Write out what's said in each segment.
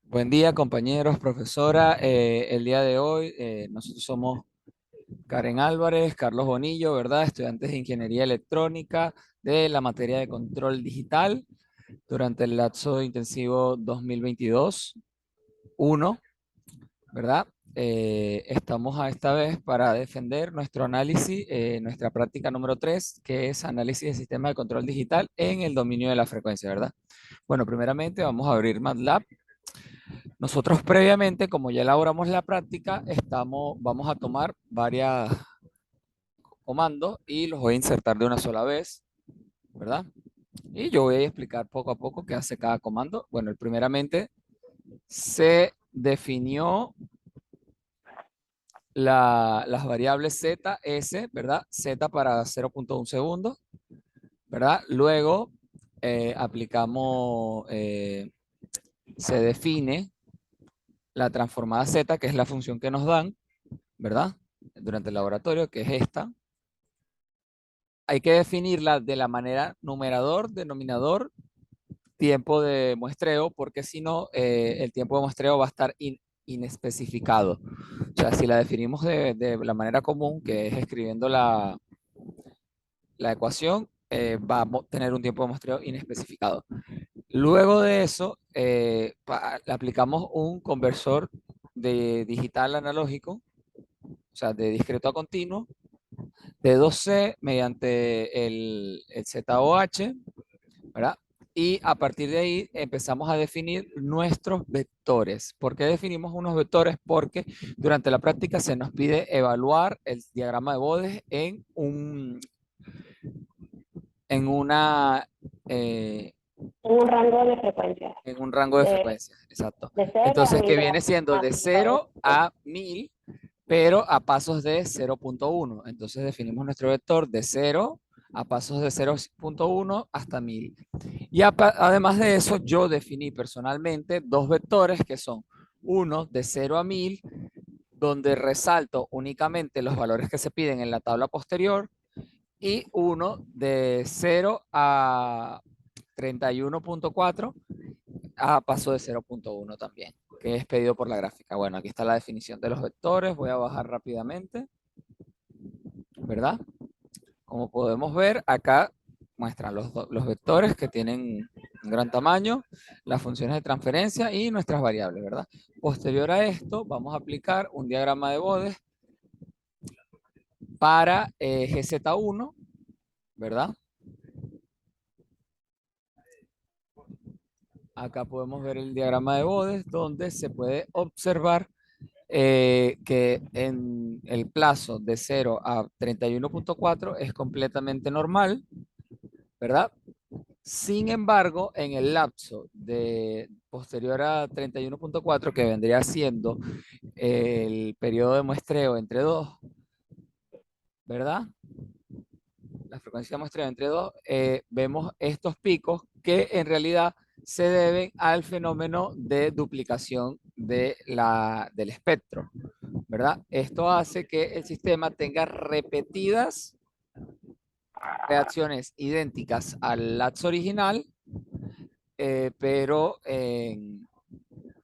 Buen día, compañeros, profesora. El día de hoy nosotros somos Karen Álvarez, Carlos Bonillo, ¿verdad? Estudiantes de Ingeniería Electrónica de la materia de control digital durante el lapso intensivo 2022-1, ¿verdad? Estamos a esta vez para defender nuestro análisis, nuestra práctica número 3, que es análisis de sistema de control digital en el dominio de la frecuencia, ¿verdad? Bueno, primeramente vamos a abrir MATLAB. Nosotros previamente, como ya elaboramos la práctica, vamos a tomar varios comandos y los voy a insertar de una sola vez, ¿verdad? Y yo voy a explicar poco a poco qué hace cada comando. Bueno, primeramente se definió las variables z, s, ¿verdad? Z para 0.1 segundo, ¿verdad? Luego se define la transformada z, que es la función que nos dan, ¿verdad? Durante el laboratorio, que es esta. Hay que definirla de la manera numerador, denominador, tiempo de muestreo, porque si no, el tiempo de muestreo va a estar inespecificado. O sea, si la definimos de la manera común, que es escribiendo la ecuación, va a tener un tiempo de muestreo inespecificado. Luego de eso, le aplicamos un conversor de digital analógico, o sea, de discreto a continuo, de 2C mediante el ZOH, ¿verdad? Y a partir de ahí empezamos a definir nuestros vectores. ¿Por qué definimos unos vectores? Porque durante la práctica se nos pide evaluar el diagrama de Bode en una un rango de frecuencias, en un rango de de, frecuencias, exacto. de 0 a Entonces, que 1000 viene Hz, siendo más de todo 0 esto. a 1000, pero a pasos de 0.1. Entonces definimos nuestro vector de 0 a pasos de 0.1 hasta 1000. Y además de eso, yo definí personalmente dos vectores que son uno de 0 a 1000, donde resalto únicamente los valores que se piden en la tabla posterior, y uno de 0 a 31.4 a paso de 0.1 también, que es pedido por la gráfica. Bueno, aquí está la definición de los vectores. Voy a bajar rápidamente, ¿verdad? Como podemos ver, acá muestran los vectores que tienen un gran tamaño, las funciones de transferencia y nuestras variables, ¿verdad? Posterior a esto, vamos a aplicar un diagrama de Bode para GZ1, ¿verdad? Acá podemos ver el diagrama de Bode, donde se puede observar que en el plazo de 0 a 31.4 es completamente normal, ¿verdad? Sin embargo, en el lapso de posterior a 31.4, que vendría siendo el periodo de muestreo entre 2, ¿verdad? La frecuencia de muestreo entre 2, vemos estos picos que en realidad se deben al fenómeno de duplicación del espectro, ¿verdad? Esto hace que el sistema tenga repetidas reacciones idénticas al lapso original, pero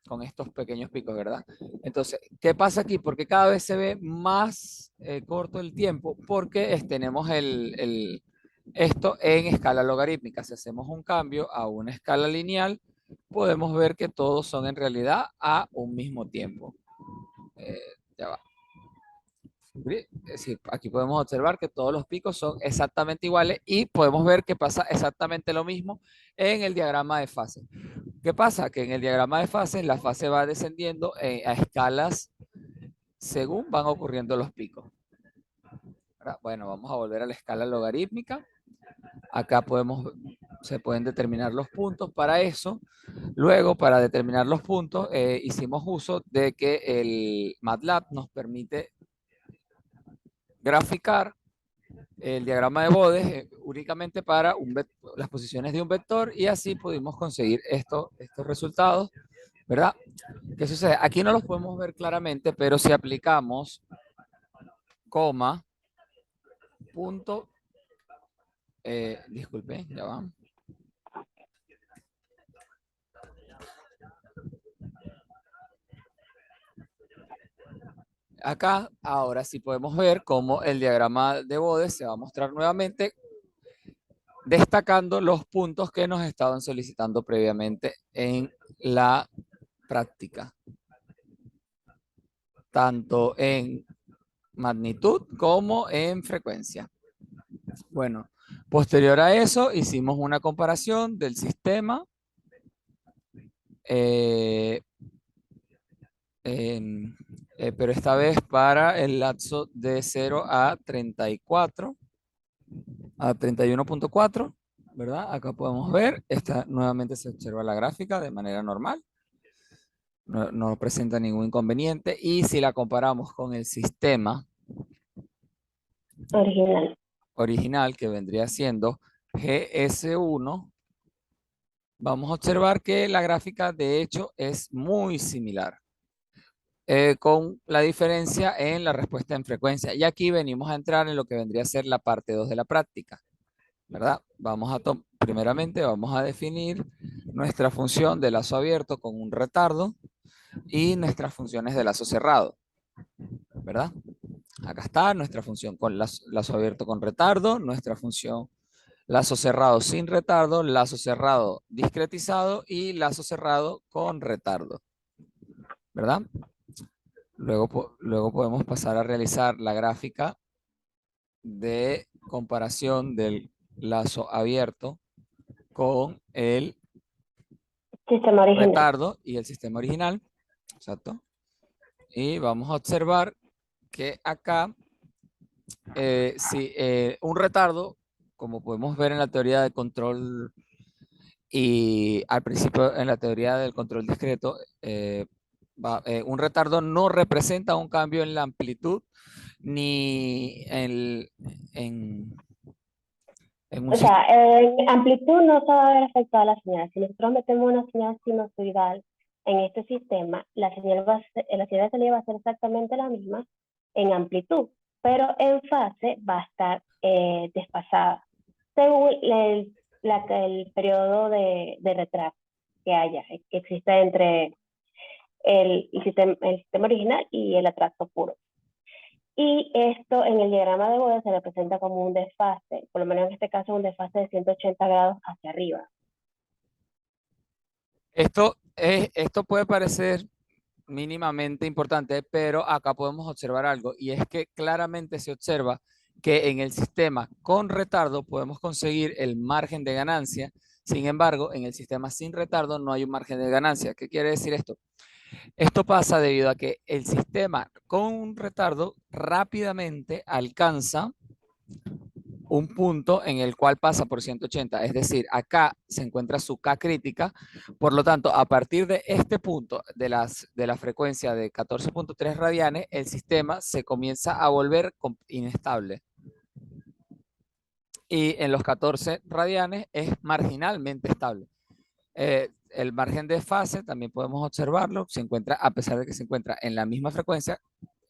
con estos pequeños picos, ¿verdad? Entonces, ¿qué pasa aquí? Porque cada vez se ve más corto el tiempo, porque tenemos esto en escala logarítmica. Si hacemos un cambio a una escala lineal, podemos ver que todos son en realidad a un mismo tiempo. Eh, ya va. Es decir, aquí podemos observar que todos los picos son exactamente iguales y podemos ver que pasa exactamente lo mismo en el diagrama de fase. ¿Qué pasa? Que en el diagrama de fase, la fase va descendiendo a escalas según van ocurriendo los picos. Bueno, vamos a volver a la escala logarítmica. Acá se pueden determinar los puntos para eso. Luego, para determinar los puntos, hicimos uso de que el MATLAB nos permite graficar el diagrama de Bode únicamente para las posiciones de un vector, y así pudimos conseguir estos resultados, ¿verdad? ¿Qué sucede? Aquí no los podemos ver claramente, pero si aplicamos coma, punto, disculpe, ya va. Acá, ahora sí podemos ver cómo el diagrama de Bode se va a mostrar nuevamente, destacando los puntos que nos estaban solicitando previamente en la práctica, tanto en magnitud como en frecuencia. Bueno, posterior a eso hicimos una comparación del sistema eh, en- pero esta vez para el lapso de 0 a 34, a 31.4, ¿verdad? Acá podemos ver, esta nuevamente se observa la gráfica de manera normal, no presenta ningún inconveniente. Y si la comparamos con el sistema Original. original, que vendría siendo GS1, vamos a observar que la gráfica de hecho es muy similar, con la diferencia en la respuesta en frecuencia. Y aquí venimos a entrar en lo que vendría a ser la parte 2 de la práctica, ¿verdad? Primeramente vamos a definir nuestra función de lazo abierto con un retardo y nuestras funciones de lazo cerrado, ¿verdad? Acá está nuestra función con lazo abierto con retardo, nuestra función lazo cerrado sin retardo, lazo cerrado discretizado y lazo cerrado con retardo, ¿verdad? Luego podemos pasar a realizar la gráfica de comparación del lazo abierto con el Sistema original. retardo y el sistema original. Exacto. Y vamos a observar que acá, si un retardo, como podemos ver en la teoría de control y al principio en la teoría del control discreto, un retardo no representa un cambio en la amplitud ni en un O sistema. sea, en amplitud no se va a ver afectada la señal. Si nosotros metemos una señal sinusoidal en este sistema, la señal de salida va a ser exactamente la misma en amplitud, pero en fase va a estar desfasada, según el periodo de retraso que haya, que exista entre el sistema original y el atraso puro. Y esto en el diagrama de Bode se representa como un desfase, por lo menos en este caso un desfase de 180 grados hacia arriba. Esto puede parecer mínimamente importante, pero acá podemos observar algo, y es que claramente se observa que en el sistema con retardo podemos conseguir el margen de ganancia. Sin embargo, en el sistema sin retardo no hay un margen de ganancia. ¿Qué quiere decir esto? Esto pasa debido a que el sistema con retardo rápidamente alcanza un punto en el cual pasa por 180. Es decir, acá se encuentra su K crítica. Por lo tanto, a partir de este punto de la frecuencia de 14.3 radianes, el sistema se comienza a volver inestable. Y en los 14 radianes es marginalmente estable. El margen de fase también podemos observarlo, se encuentra, a pesar de que se encuentra en la misma frecuencia,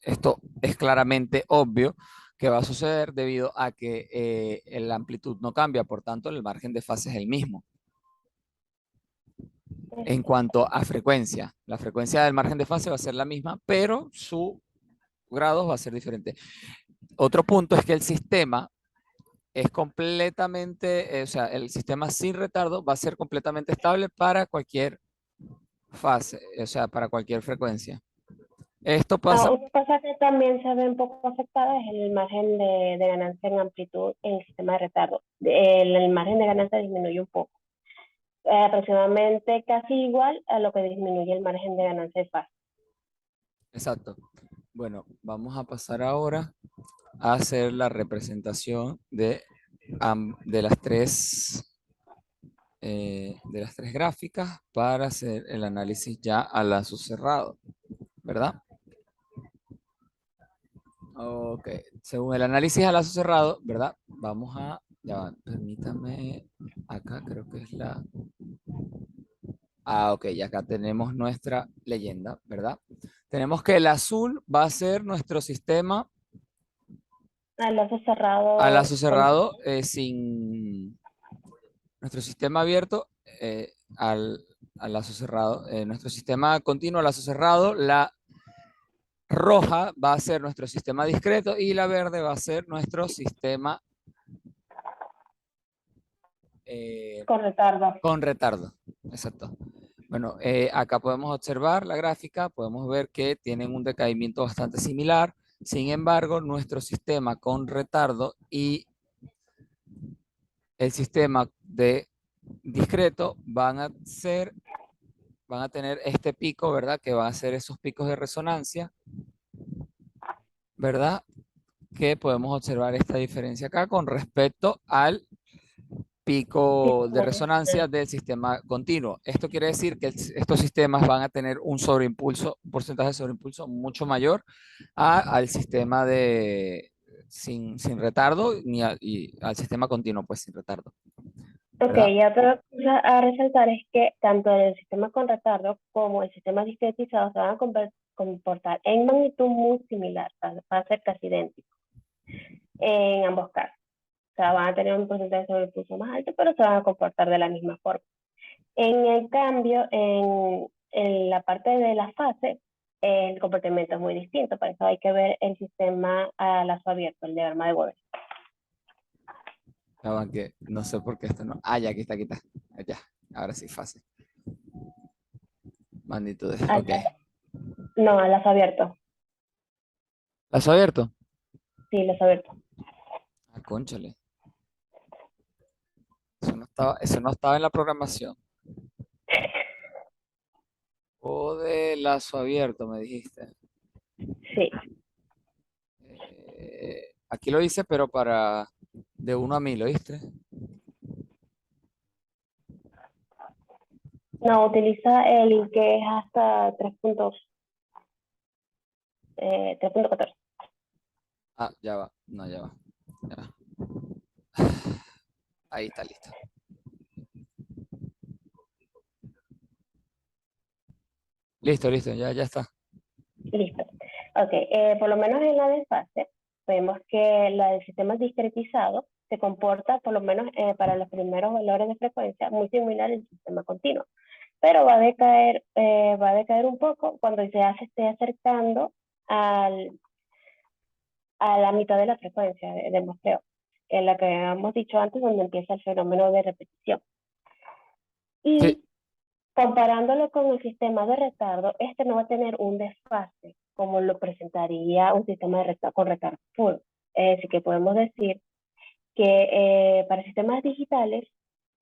esto es claramente obvio que va a suceder debido a que la amplitud no cambia, por tanto el margen de fase es el mismo. En cuanto a frecuencia, la frecuencia del margen de fase va a ser la misma, pero su grado va a ser diferente. Otro punto es que el sistema es completamente, o sea, el sistema sin retardo va a ser completamente estable para cualquier fase, o sea, para cualquier frecuencia. Esto pasa, Una cosa que también se ve un poco afectada es el margen de ganancia en amplitud en el sistema de retardo. El margen de ganancia disminuye un poco, aproximadamente casi igual a lo que disminuye el margen de ganancia de fase. exacto. Bueno, vamos a pasar ahora a hacer la representación de de las tres gráficas para hacer el análisis ya a lazo cerrado, ¿verdad? Ok, según el análisis a lazo cerrado, ¿verdad? Vamos a, ya va, permítame, acá creo que es ok, y acá tenemos nuestra leyenda, ¿verdad? Tenemos que el azul va a ser nuestro sistema Al lazo a cerrado lazo con cerrado sin nuestro sistema abierto al lazo cerrado, nuestro sistema continuo a lazo cerrado, roja va a ser nuestro sistema discreto y la verde va a ser nuestro sistema Con retardo. con retardo. Exacto. Bueno, acá podemos observar la gráfica, podemos ver que tienen un decaimiento bastante similar. Sin embargo, nuestro sistema con retardo y el sistema de discreto van a tener este pico, ¿verdad? Que van a ser esos picos de resonancia, ¿verdad? Que podemos observar esta diferencia acá con respecto al pico de resonancia del sistema continuo. Esto quiere decir que estos sistemas van a tener un sobreimpulso, un porcentaje de sobreimpulso mucho mayor al sistema sin retardo y al sistema continuo, pues sin retardo, Ok, ¿verdad? y otra cosa a resaltar es que tanto el sistema con retardo como el sistema discretizado se van a comportar en magnitud muy similar, o sea, va a ser casi idéntico en ambos casos. O sea, van a tener un porcentaje de sobreimpuesto más alto, pero se van a comportar de la misma forma. En el cambio, en la parte de la fase, el comportamiento es muy distinto. Por eso hay que ver el sistema a lazo abierto, el diagrama de Webber. Ya van que no sé por qué esto no. Ah, ya, aquí está, aquí está. Ya, ahora sí, fácil. Magnitudes, ok. No, a lazo abierto. ¿Lazo abierto? Sí, lazo abierto. Ah, cónchale. Eso no estaba en la programación. O de lazo abierto, me dijiste. Sí. Aquí lo hice, pero para de 1 a 1000, ¿lo viste? No, utiliza el que es hasta 3.14. Ah, ya va. No, ya va. Ya va. Ahí está listo. Listo, listo, ya, ya está. Listo. Ok, por lo menos en la desfase, vemos que la del sistema discretizado se comporta, por lo menos para los primeros valores de frecuencia, muy similar al sistema continuo, pero va a decaer un poco cuando ya se esté acercando al, a la mitad de la frecuencia de muestreo, en la que hemos dicho antes, donde empieza el fenómeno de repetición. Sí, Y comparándolo con el sistema de retardo, este no va a tener un desfase como lo presentaría un sistema de retardo con retardo full. Así que podemos decir que para sistemas digitales,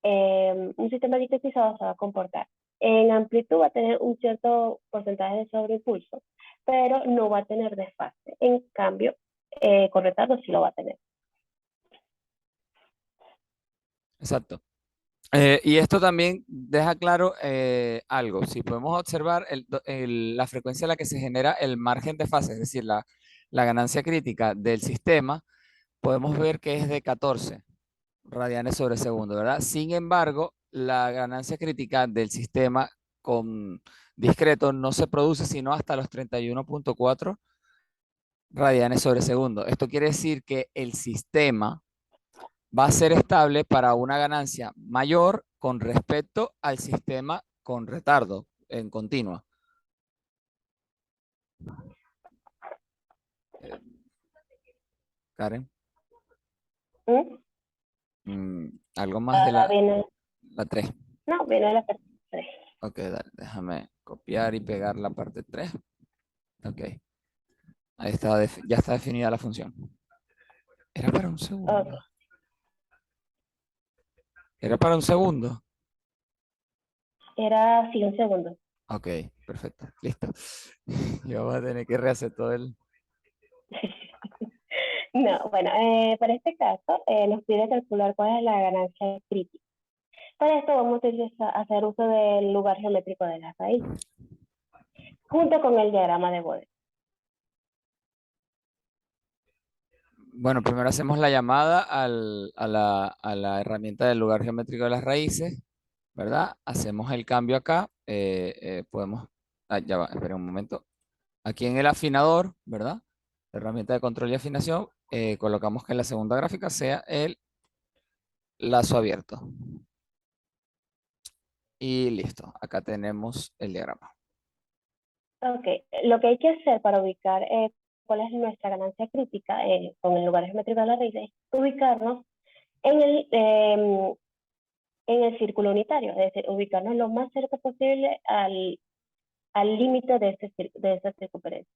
un sistema digitalizado se va a comportar. En amplitud va a tener un cierto porcentaje de sobreimpulso, pero no va a tener desfase. En cambio, con retardo sí lo va a tener. exacto. Y esto también deja claro algo. Si podemos observar la frecuencia a la que se genera el margen de fase, es decir, la ganancia crítica del sistema, podemos ver que es de 14 radianes sobre segundo, ¿verdad? Sin embargo, la ganancia crítica del sistema con discreto no se produce sino hasta los 31.4 radianes sobre segundo. Esto quiere decir que el sistema va a ser estable para una ganancia mayor con respecto al sistema con retardo en continua. Eh, Karen, ¿Mm? algo más de Ahora viene, la 3. no, viene la parte 3. Ok, dale, déjame copiar y pegar la parte 3. Ok, ahí está, ya está definida la función. Era para un segundo. Okay. Era para un segundo. Era, sí, un segundo. Ok, perfecto, listo. Y vamos a tener que rehacer todo el... No, bueno, para este caso nos pide calcular cuál es la ganancia crítica. Para esto vamos a hacer uso del lugar geométrico de la raíz, junto con el diagrama de Bode. Bueno, primero hacemos la llamada a la herramienta del lugar geométrico de las raíces, ¿verdad? Hacemos el cambio acá. Podemos... Ah, ya va, espera un momento. Aquí en el afinador, ¿verdad? La herramienta de control y afinación, colocamos que la segunda gráfica sea el lazo abierto. Y listo, acá tenemos el diagrama. Ok, lo que hay que hacer para ubicar cuál es nuestra ganancia crítica con el lugar geométrico de la raíz es ubicarnos en el círculo unitario, es decir, ubicarnos lo más cerca posible al límite de esa circunferencia.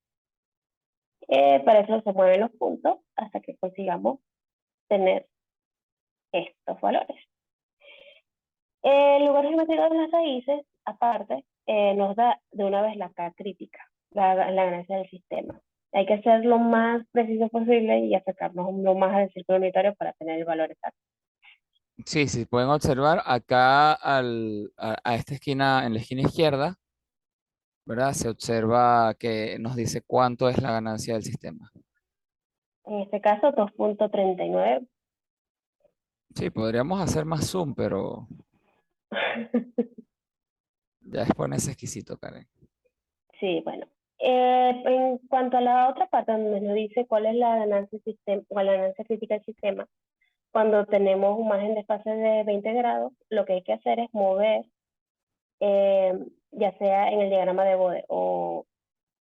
Para eso se mueven los puntos hasta que consigamos tener estos valores. El lugar geométrico de las raíces, aparte, nos da de una vez la K crítica, la ganancia del sistema. Hay que ser lo más preciso posible y acercarnos lo más al círculo unitario para tener el valor exacto. Sí, sí, pueden observar acá a esta esquina, en la esquina izquierda, ¿verdad? Se observa que nos dice cuánto es la ganancia del sistema. En este caso, 2.39. Sí, podríamos hacer más zoom, pero ya es ponerse exquisito, Karen. Sí, bueno. En cuanto a la otra parte donde nos dice cuál es la ganancia, sistema, o la ganancia crítica del sistema, cuando tenemos un margen de fase de 20 grados, lo que hay que hacer es mover, ya sea en el diagrama de Bode o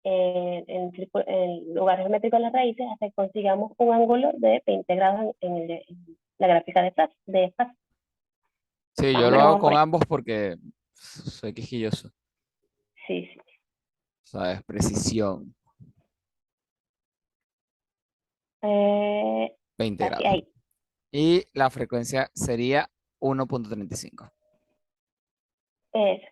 en el lugar geométrico de las raíces, hasta que consigamos un ángulo de 20 grados en la gráfica de fase. Sí, Más o yo lo menos hago vamos por con ahí. ambos porque soy quisquilloso, Sí, sí. ¿sabes? Precisión, Eh, 20 Así, grados. ahí. Y la frecuencia sería 1.35. Eso.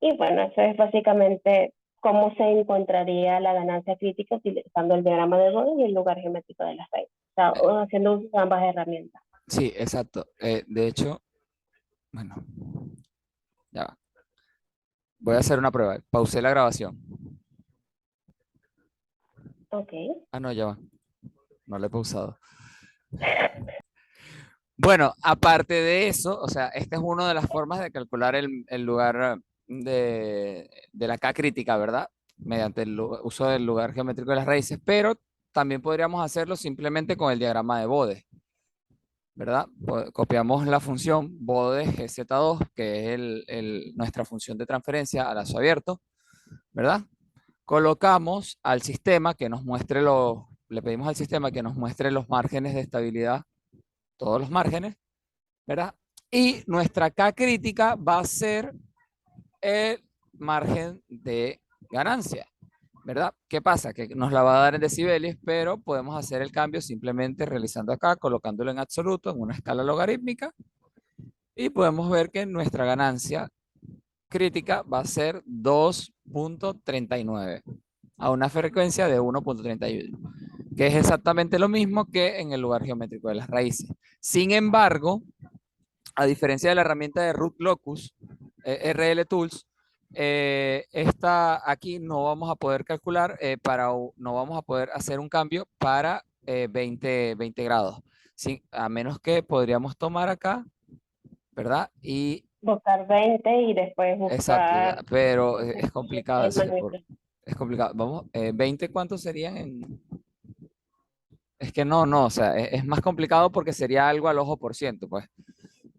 Y bueno, eso es básicamente cómo se encontraría la ganancia crítica utilizando el diagrama de Bode y el lugar geométrico de las raíces. O sea, haciendo uso de ambas herramientas. Sí, exacto. De hecho, bueno, ya va. Voy a hacer una prueba. Pausé la grabación. Ok. Ah, no, ya va. No la he pausado. Bueno, aparte de eso, o sea, esta es una de las formas de calcular el lugar de la K crítica, ¿verdad? Mediante el uso del lugar geométrico de las raíces, pero también podríamos hacerlo simplemente con el diagrama de Bode, ¿verdad? Copiamos la función Bode GZ2, que es nuestra función de transferencia a lazo abierto, ¿verdad? Colocamos al sistema que nos muestre le pedimos al sistema que nos muestre los márgenes de estabilidad, todos los márgenes, ¿verdad? Y nuestra K crítica va a ser el margen de ganancia, ¿verdad? ¿Qué pasa? Que nos la va a dar en decibeles, pero podemos hacer el cambio simplemente realizando acá, colocándolo en absoluto, en una escala logarítmica, y podemos ver que nuestra ganancia crítica va a ser 2.39 a una frecuencia de 1.31, que es exactamente lo mismo que en el lugar geométrico de las raíces. Sin embargo, a diferencia de la herramienta de Root Locus, RL Tools, esta aquí no vamos a poder calcular, no vamos a poder hacer un cambio para 20 grados. Sí, a menos que podríamos tomar acá, ¿verdad? Y Buscar 20 y después exacto, buscar pero es complicado el eso, magnitud. es complicado. Vamos, 20, ¿cuántos serían en? Es que no, no, o sea, es más complicado porque sería algo al ojo por ciento, pues.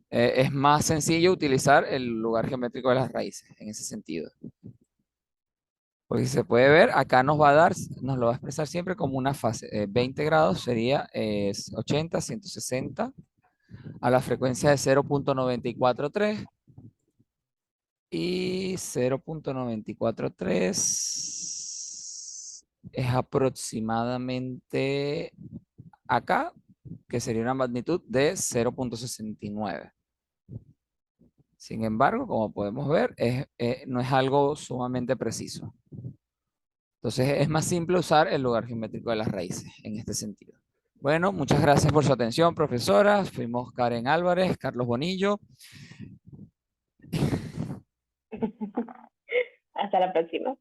Es más sencillo utilizar el lugar geométrico de las raíces en ese sentido. Porque si se puede ver, acá nos va a dar, nos lo va a expresar siempre como una fase. 20 grados sería 80, 160 a la frecuencia de 0.943 y 0.943 es aproximadamente acá, que sería una magnitud de 0.69. Sin embargo, como podemos ver, no es algo sumamente preciso. Entonces es más simple usar el lugar geométrico de las raíces en este sentido. Bueno, muchas gracias por su atención, profesora. Fuimos Karen Álvarez, Carlos Bonillo. Hasta la próxima.